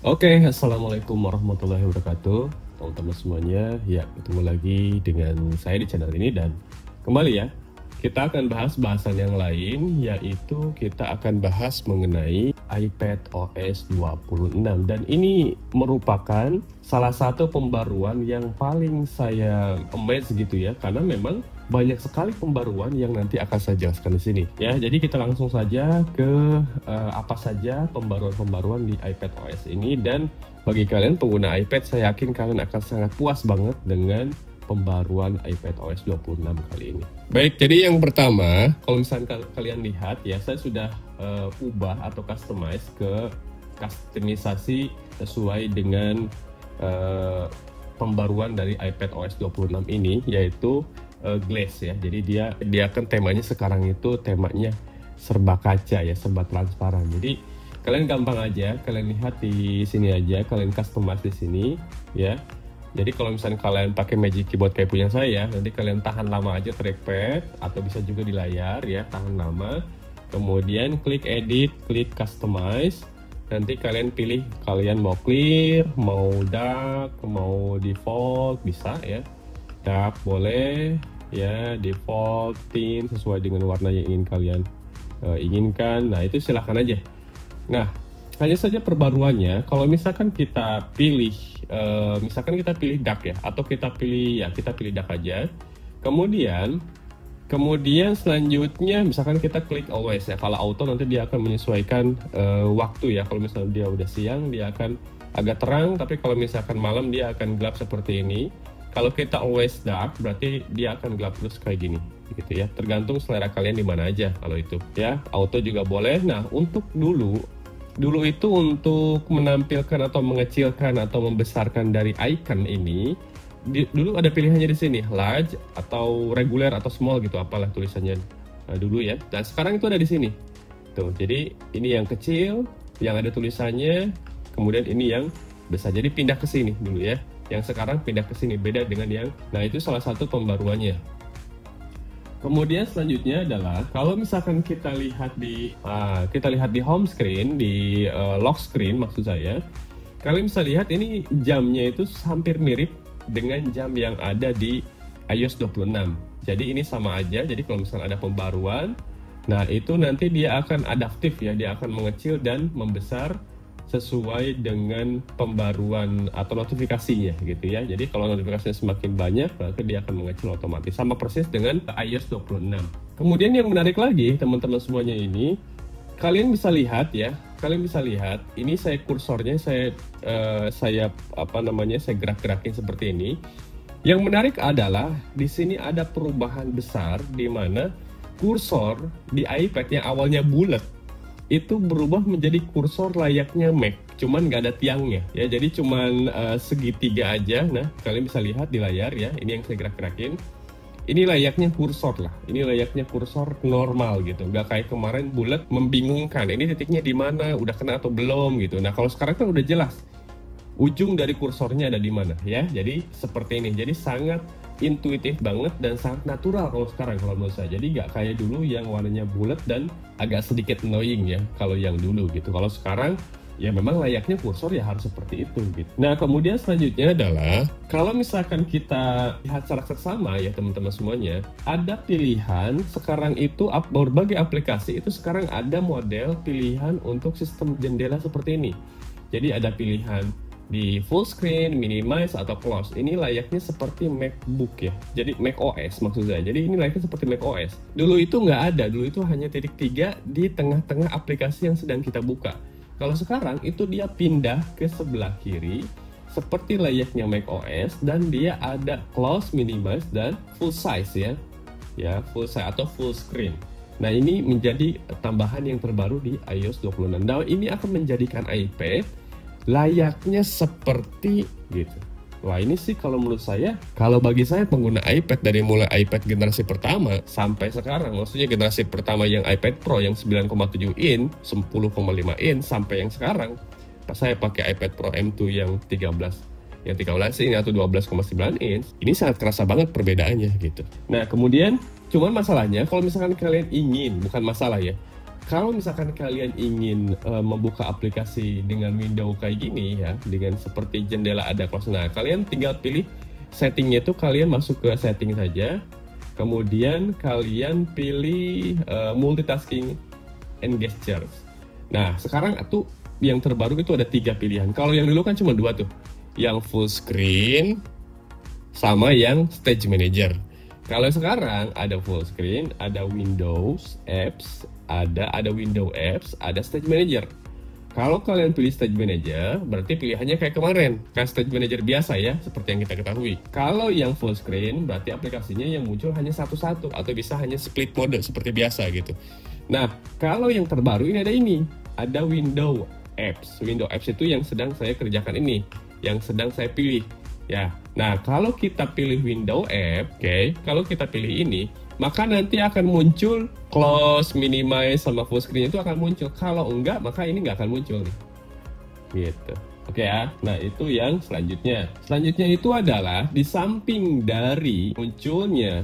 Oke, assalamualaikum warahmatullahi wabarakatuh, teman-teman semuanya. Ya, ketemu lagi dengan saya di channel ini dan kembali ya, kita akan bahas bahasan yang lain, yaitu kita akan bahas mengenai iPad OS 26 dan ini merupakan salah satu pembaruan yang paling saya amazed gitu ya, karena memang banyak sekali pembaruan yang nanti akan saya jelaskan di sini ya. Jadi kita langsung saja ke apa saja pembaruan-pembaruan di iPad OS ini, dan bagi kalian pengguna iPad saya yakin kalian akan sangat puas banget dengan pembaruan iPad OS 26 kali ini. Baik, jadi yang pertama, kalau misalnya kalian lihat ya, saya sudah ubah atau customize ke customisasi sesuai dengan pembaruan dari iPad OS 26 ini, yaitu glass ya. Jadi dia kan temanya sekarang itu temanya serba kaca ya, serba transparan. Jadi kalian gampang aja, kalian lihat di sini aja, kalian customize di sini ya. Jadi kalau misalnya kalian pakai Magic Keyboard kayak punya saya, nanti kalian tahan lama aja trackpad atau bisa juga di layar ya, tahan lama. Kemudian klik edit, klik customize. Nanti kalian pilih kalian mau clear, mau dark, mau default, bisa ya. Dark boleh ya, default, tint sesuai dengan warna yang ingin kalian inginkan. Nah, itu silahkan aja. Nah, hanya saja perbaruannya, kalau misalkan kita pilih dark ya, atau kita pilih dark aja. Kemudian selanjutnya misalkan kita klik always ya. Kalau auto nanti dia akan menyesuaikan waktu ya. Kalau misalnya dia udah siang, dia akan agak terang, tapi kalau misalkan malam dia akan gelap seperti ini. Kalau kita always dark, berarti dia akan gelap terus kayak gini, gitu ya. Tergantung selera kalian di mana aja kalau itu, ya. Auto juga boleh. Nah, untuk dulu itu untuk menampilkan atau mengecilkan atau membesarkan dari icon ini, dulu ada pilihannya di sini, large atau regular atau small gitu, apalah tulisannya dulu ya. Dan sekarang itu ada di sini. Tuh, jadi ini yang kecil, yang ada tulisannya, kemudian ini yang besar. Jadi pindah ke sini dulu ya. Yang sekarang pindah ke sini, beda dengan yang. Nah, itu salah satu pembaruannya. Kemudian selanjutnya adalah kalau misalkan kita lihat di home screen, di lock screen maksud saya, kalian bisa lihat ini jamnya itu hampir mirip dengan jam yang ada di iOS 26. Jadi ini sama aja. Jadi kalau misalkan ada pembaruan, nah itu nanti dia akan adaptif ya, dia akan mengecil dan membesar sesuai dengan pembaruan atau notifikasinya gitu ya. Jadi kalau notifikasinya semakin banyak, maka dia akan mengecil otomatis. Sama persis dengan iOS 26. Kemudian yang menarik lagi, teman-teman semuanya ini, kalian bisa lihat ya, ini saya kursornya saya gerak-gerakin seperti ini. Yang menarik adalah di sini ada perubahan besar di mana kursor di iPad yang awalnya bulat itu berubah menjadi kursor layaknya Mac, cuman nggak ada tiangnya ya, jadi cuman segitiga aja. Nah, kalian bisa lihat di layar ya, ini yang saya gerak-gerakin, ini layaknya kursor lah, ini layaknya kursor normal gitu, nggak kayak kemarin bulat membingungkan, ini titiknya di mana, udah kena atau belum gitu. Nah, kalau sekarang kan udah jelas ujung dari kursornya ada di mana ya, jadi seperti ini, jadi sangat intuitif banget dan sangat natural kalau sekarang kalau menurut saya. Jadi nggak kayak dulu yang warnanya bulat dan agak sedikit annoying ya kalau yang dulu gitu. Kalau sekarang ya memang layaknya kursor ya harus seperti itu gitu. Nah, kemudian selanjutnya adalah kalau misalkan kita lihat secara seksama ya teman-teman semuanya, ada pilihan sekarang itu berbagai aplikasi itu sekarang ada model pilihan untuk sistem jendela seperti ini. Jadi ada pilihan di full screen, minimize, atau close. Ini layaknya seperti MacBook ya. Jadi Mac OS maksud saya. Jadi ini layaknya seperti Mac OS. Dulu itu nggak ada. Dulu itu hanya titik 3 di tengah-tengah aplikasi yang sedang kita buka. Kalau sekarang itu dia pindah ke sebelah kiri seperti layaknya Mac OS, dan dia ada close, minimize, dan full size ya. Ya, full size atau full screen. Nah, ini menjadi tambahan yang terbaru di iOS 26. Nah, ini akan menjadikan iPad layaknya seperti gitu. Wah, ini sih kalau menurut saya, kalau bagi saya pengguna iPad dari mulai iPad generasi pertama sampai sekarang, maksudnya generasi pertama yang iPad Pro yang 9,7 in, 10,5 in, sampai yang sekarang pas saya pakai iPad Pro M2 yang 13 in atau 12,9 inch, ini sangat terasa banget perbedaannya gitu. Nah, kemudian cuman masalahnya kalau misalkan kalian ingin, bukan masalah ya, kalau misalkan kalian ingin membuka aplikasi dengan window kayak gini ya, dengan seperti jendela ada close, nah kalian tinggal pilih settingnya itu, kalian masuk ke setting saja, kemudian kalian pilih multitasking and gestures. Nah sekarang tuh yang terbaru itu ada 3 pilihan. Kalau yang dulu kan cuma 2 tuh, yang full screen sama yang stage manager. Kalau sekarang ada full screen, ada Windows apps, ada window apps, ada stage manager. Kalau kalian pilih stage manager, berarti pilihannya kayak kemarin, kayak stage manager biasa ya, seperti yang kita ketahui. Kalau yang full screen, berarti aplikasinya yang muncul hanya satu-satu, atau bisa hanya split mode seperti biasa gitu. Nah, kalau yang terbaru ini, ada window apps. Window apps itu yang sedang saya kerjakan ini, yang sedang saya pilih. Ya, nah kalau kita pilih window app, kalau kita pilih ini, maka nanti akan muncul close, minimize, sama full screen itu akan muncul. Kalau enggak, maka ini nggak akan muncul nih. Gitu. Oke ya, nah itu yang selanjutnya. Selanjutnya itu adalah di samping dari munculnya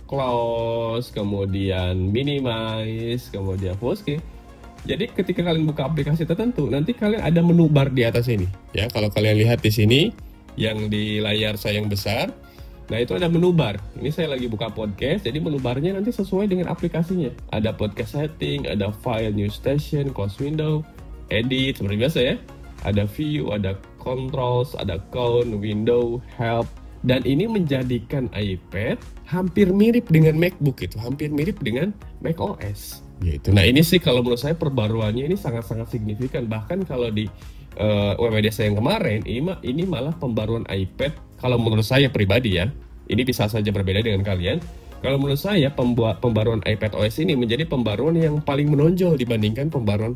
close, kemudian minimize, kemudian full screen. Jadi ketika kalian buka aplikasi tertentu, nanti kalian ada menu bar di atas ini. Ya, kalau kalian lihat di sini, yang di layar saya yang besar, nah itu ada menu bar. Ini saya lagi buka podcast, jadi menu barnya nanti sesuai dengan aplikasinya. Ada podcast setting, ada file, new station, close window, edit, seperti biasa ya. Ada view, ada controls, ada count, window, help. Dan ini menjadikan iPad hampir mirip dengan MacBook, itu hampir mirip dengan macOS. Gitu. Nah ini sih kalau menurut saya perbaruannya ini sangat-sangat signifikan. Bahkan kalau di WWDC yang kemarin, ini malah pembaruan iPad. Kalau menurut saya pribadi ya, ini bisa saja berbeda dengan kalian. Kalau menurut saya pembaruan iPad OS ini menjadi pembaruan yang paling menonjol dibandingkan pembaruan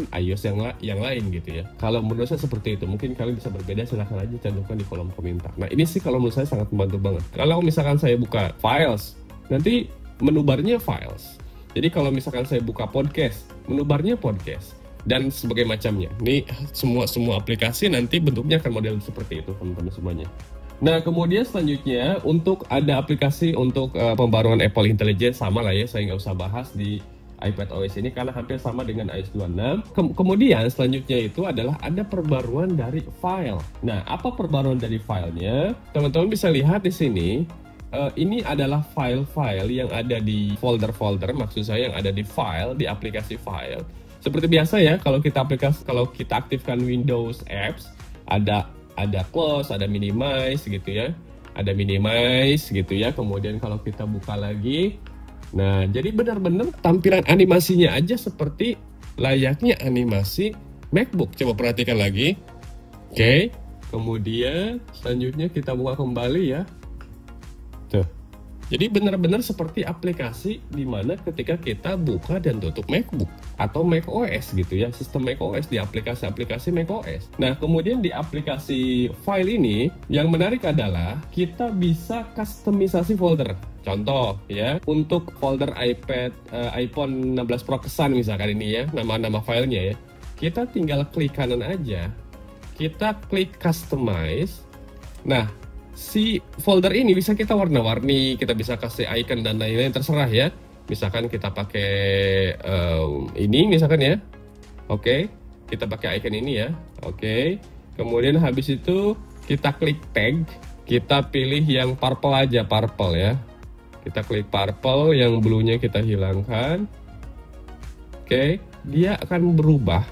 iOS yang lain gitu ya. Kalau menurut saya seperti itu. Mungkin kalian bisa berbeda, silahkan aja cantumkan di kolom komentar. Nah ini sih kalau menurut saya sangat membantu banget. Kalau misalkan saya buka files, nanti menu barnya files. Jadi kalau misalkan saya buka podcast, menu barnya podcast. Dan sebagai macamnya. Ini semua aplikasi nanti bentuknya akan model seperti itu teman-teman semuanya. Nah kemudian selanjutnya untuk ada aplikasi untuk pembaruan Apple Intelligence, sama lah ya, saya nggak usah bahas di iPad OS ini karena hampir sama dengan iOS 26. Kemudian selanjutnya itu adalah ada perbaruan dari file. Nah apa perbaruan dari filenya? Teman-teman bisa lihat di sini. Ini adalah file-file yang ada di folder-folder, maksud saya yang ada di file, di aplikasi file. Seperti biasa ya, kalau kita aktifkan Windows apps, ada close, ada minimize gitu ya. Ada minimize gitu ya. Kemudian kalau kita buka lagi, nah jadi benar-benar tampilan animasinya aja seperti layaknya animasi MacBook. Coba perhatikan lagi. Oke. Kemudian selanjutnya kita buka kembali ya. Tuh. Jadi benar-benar seperti aplikasi di mana ketika kita buka dan tutup MacBook atau macOS gitu ya, sistem macOS di aplikasi-aplikasi macOS. Nah, kemudian di aplikasi file ini yang menarik adalah kita bisa customisasi folder. Contoh ya, untuk folder iPhone 16 Pro kesan misalkan ini ya, nama-nama filenya ya. Kita tinggal klik kanan aja, kita klik customize. Nah, si folder ini bisa kita warna-warni, kita bisa kasih icon dan lain-lain, terserah ya. Misalkan kita pakai ini misalkan ya. Oke, kita pakai icon ini ya. Oke. Kemudian habis itu kita klik tag, kita pilih yang purple aja, purple ya. Kita klik purple, yang blue-nya kita hilangkan. Oke, dia akan berubah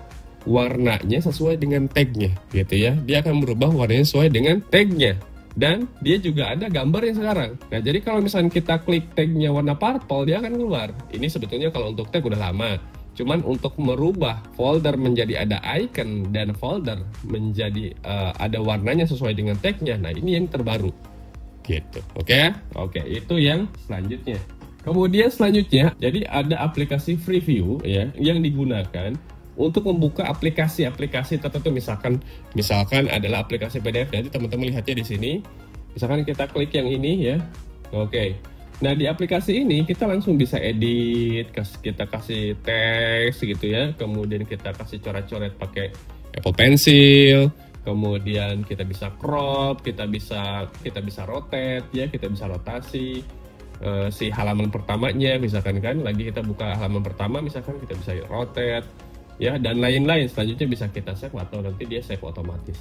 warnanya sesuai dengan tagnya gitu ya. Dia akan berubah warnanya sesuai dengan tagnya. Dan dia juga ada gambarnya sekarang. Nah jadi kalau misalnya kita klik tagnya warna purple, dia akan keluar. Ini sebetulnya kalau untuk tag udah lama. Cuman untuk merubah folder menjadi ada icon dan folder menjadi ada warnanya sesuai dengan tagnya. Nah ini yang terbaru. Gitu. Oke? Oke, itu yang selanjutnya. Kemudian selanjutnya, jadi ada aplikasi Freeview ya yang digunakan untuk membuka aplikasi-aplikasi tertentu, misalkan adalah aplikasi PDF. Nanti teman-teman lihatnya di sini. Misalkan kita klik yang ini ya. Oke. Nah, di aplikasi ini kita langsung bisa edit, kita kasih teks gitu ya. Kemudian kita kasih coret-coret pakai Apple Pencil. Kemudian kita bisa crop, kita bisa rotate ya, kita bisa rotasi. si halaman pertamanya, misalkan kan lagi kita buka halaman pertama, misalkan kita bisa rotate ya, dan lain-lain. Selanjutnya bisa kita save atau nanti dia save otomatis.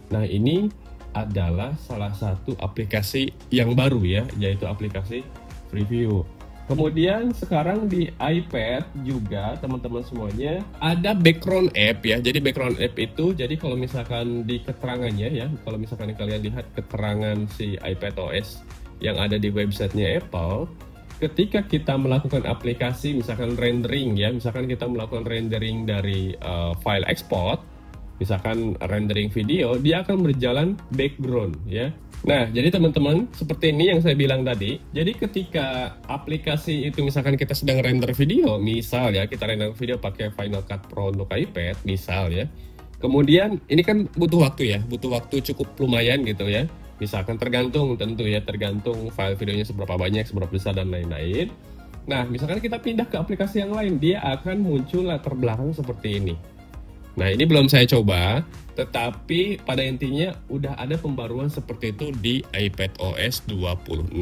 Nah, ini adalah salah satu aplikasi yang baru ya, yaitu aplikasi Freeview. Kemudian sekarang di iPad juga teman-teman semuanya ada background app ya. Jadi background app itu, jadi kalau misalkan di keterangannya ya, kalau misalkan kalian lihat keterangan si iPad OS yang ada di websitenya Apple, ketika kita melakukan aplikasi misalkan rendering ya, misalkan kita melakukan rendering dari file export, misalkan rendering video, dia akan berjalan background ya. Nah, jadi teman-teman, seperti ini yang saya bilang tadi. Jadi ketika aplikasi itu misalkan kita sedang render video, misal ya, kita render video pakai Final Cut Pro untuk iPad, misal ya. Kemudian ini kan butuh waktu ya, butuh waktu cukup lumayan gitu ya. Misalkan tergantung tentu ya, tergantung file videonya seberapa banyak, seberapa besar dan lain-lain. Nah, misalkan kita pindah ke aplikasi yang lain, dia akan muncul latar belakang seperti ini. Nah, ini belum saya coba, tetapi pada intinya udah ada pembaruan seperti itu di iPad OS 26.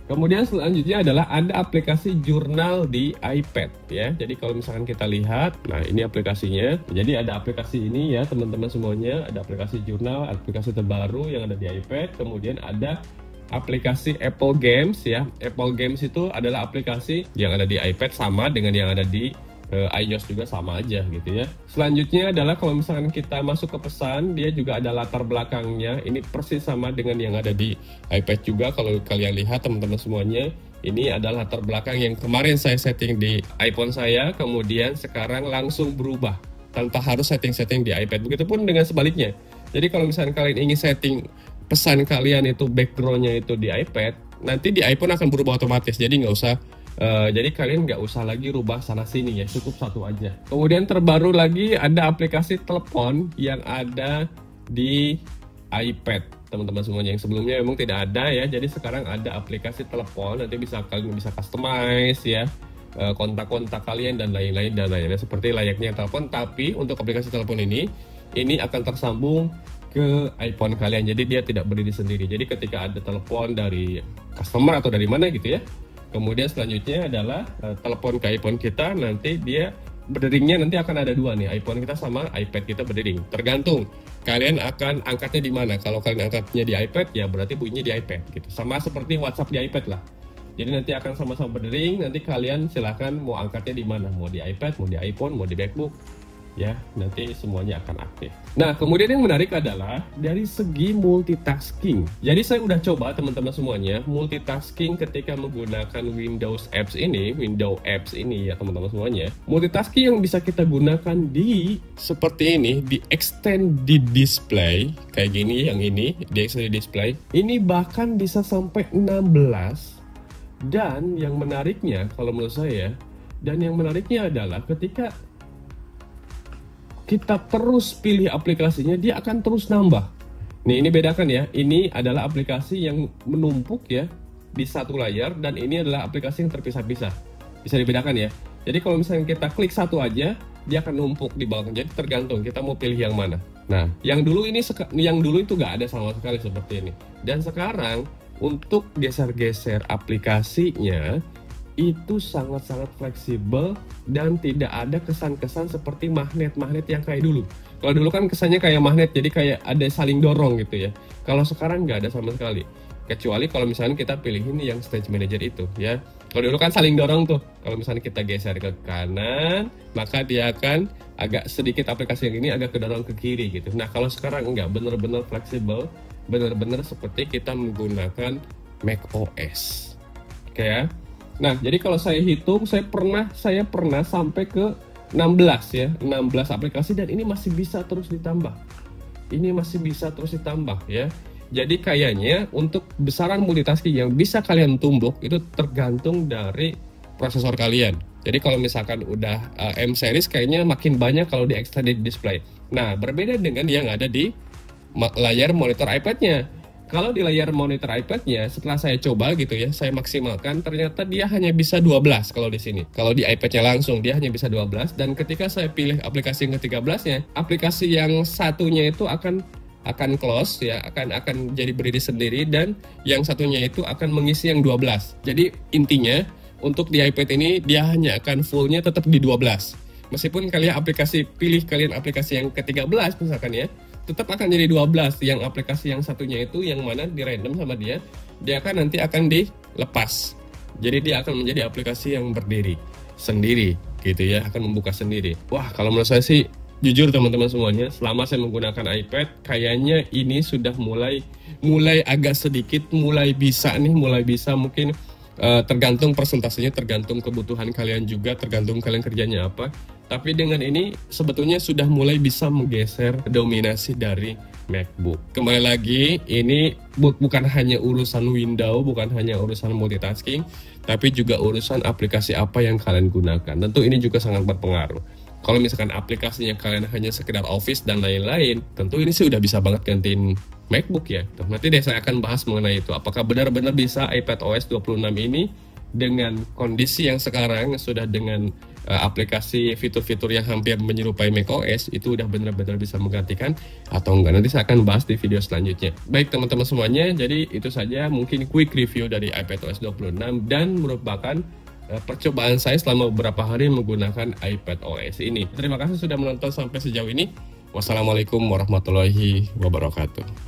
Kemudian selanjutnya adalah ada aplikasi jurnal di iPad ya. Jadi kalau misalkan kita lihat, nah ini aplikasinya. Jadi ada aplikasi ini ya teman-teman semuanya, ada aplikasi jurnal, aplikasi terbaru yang ada di iPad. Kemudian ada aplikasi Apple Games ya. Apple Games itu adalah aplikasi yang ada di iPad sama dengan yang ada di iOS juga sama aja gitu ya. Selanjutnya adalah kalau misalkan kita masuk ke pesan, dia juga ada latar belakangnya. Ini persis sama dengan yang ada di iPad juga. Kalau kalian lihat teman-teman semuanya, ini adalah latar belakang yang kemarin saya setting di iPhone saya, kemudian sekarang langsung berubah tanpa harus setting-setting di iPad. Begitupun dengan sebaliknya. Jadi kalau misalkan kalian ingin setting pesan kalian itu backgroundnya itu di iPad, nanti di iPhone akan berubah otomatis. Jadi nggak usah jadi kalian nggak usah lagi rubah sana sini ya, cukup satu aja. Kemudian terbaru lagi ada aplikasi telepon yang ada di iPad teman-teman semuanya, yang sebelumnya memang tidak ada ya. Jadi sekarang ada aplikasi telepon, nanti kalian bisa customize ya kontak-kontak kalian dan lain-lain seperti layaknya telepon. Tapi untuk aplikasi telepon ini akan tersambung ke iPhone kalian, jadi dia tidak berdiri sendiri. Jadi ketika ada telepon dari customer atau dari mana gitu ya, kemudian selanjutnya adalah telepon ke iPhone kita, nanti dia berderingnya nanti akan ada dua nih, iPhone kita sama iPad kita berdering. Tergantung kalian akan angkatnya di mana. Kalau kalian angkatnya di iPad ya berarti bunyinya di iPad gitu. Sama seperti WhatsApp di iPad lah. Jadi nanti akan sama-sama berdering, nanti kalian silahkan mau angkatnya di mana, mau di iPad, mau di iPhone, mau di MacBook. Ya, nanti semuanya akan aktif. Nah, kemudian yang menarik adalah dari segi multitasking. Jadi saya udah coba teman-teman semuanya multitasking ketika menggunakan Windows Apps ini ya teman-teman semuanya. Multitasking yang bisa kita gunakan di seperti ini, di extended display kayak gini, yang ini di extended display. Ini bahkan bisa sampai 16. Dan yang menariknya kalau menurut saya, adalah ketika kita terus pilih aplikasinya, dia akan terus nambah. Nih, ini bedakan ya. Ini adalah aplikasi yang menumpuk ya di satu layar, dan ini adalah aplikasi yang terpisah-pisah. Bisa dibedakan ya. Jadi kalau misalnya kita klik satu aja, dia akan numpuk di bawah. Jadi tergantung kita mau pilih yang mana. Nah, yang dulu itu nggak ada sama sekali seperti ini. Dan sekarang untuk geser-geser aplikasinya itu sangat-sangat fleksibel dan tidak ada kesan-kesan seperti magnet-magnet yang kayak dulu. Kalau dulu kan kesannya kayak magnet, jadi kayak ada saling dorong gitu ya. Kalau sekarang nggak ada sama sekali. Kecuali kalau misalnya kita pilihin yang Stage Manager itu ya. Kalau dulu kan saling dorong tuh. Kalau misalnya kita geser ke kanan, maka dia akan agak sedikit aplikasi yang ini agak kedorong ke kiri gitu. Nah, kalau sekarang enggak, bener-bener fleksibel, bener-bener seperti kita menggunakan macOS. Oke ya. Nah, jadi kalau saya hitung, saya pernah sampai ke 16 ya, 16 aplikasi, dan ini masih bisa terus ditambah. Ya. Jadi kayaknya untuk besaran multitasking yang bisa kalian tumbuk itu tergantung dari prosesor kalian. Jadi kalau misalkan udah M series kayaknya makin banyak kalau di extended display. Nah, berbeda dengan yang ada di layar monitor iPad-nya. Kalau di layar monitor iPad-nya, setelah saya coba gitu ya, saya maksimalkan, ternyata dia hanya bisa 12 kalau di sini. Kalau di iPad-nya langsung, dia hanya bisa 12. Dan ketika saya pilih aplikasi yang ke-13-nya, aplikasi yang satunya itu akan akan close ya, akan jadi berdiri sendiri, dan yang satunya itu akan mengisi yang 12. Jadi intinya untuk di iPad ini dia hanya akan fullnya tetap di 12. Meskipun kalian pilih aplikasi yang ke-13 misalkan ya, tetap akan jadi 12. Yang aplikasi yang satunya itu yang mana di random sama dia akan nanti akan dilepas. Jadi dia akan menjadi aplikasi yang berdiri sendiri gitu ya, akan membuka sendiri. Wah, kalau menurut saya sih jujur teman-teman semuanya, selama saya menggunakan iPad kayaknya ini sudah mulai agak sedikit mulai bisa mungkin tergantung persentasenya, tergantung kebutuhan kalian juga, tergantung kalian kerjanya apa. Tapi dengan ini sebetulnya sudah mulai bisa menggeser dominasi dari MacBook. Kembali lagi, ini bukan hanya urusan window, bukan hanya urusan multitasking, tapi juga urusan aplikasi apa yang kalian gunakan. Tentu ini juga sangat berpengaruh. Kalau misalkan aplikasinya kalian hanya sekedar Office dan lain-lain, tentu ini sih udah bisa banget gantiin MacBook ya. Nanti deh saya akan bahas mengenai itu. Apakah benar-benar bisa iPadOS 26 ini dengan kondisi yang sekarang sudah dengan aplikasi fitur-fitur yang hampir menyerupai macOS itu udah benar-benar bisa menggantikan atau enggak. Nanti saya akan bahas di video selanjutnya. Baik teman-teman semuanya, jadi itu saja mungkin quick review dari iPadOS 26 dan merupakan percobaan saya selama beberapa hari menggunakan iPadOS ini. Terima kasih sudah menonton sampai sejauh ini. Wassalamualaikum warahmatullahi wabarakatuh.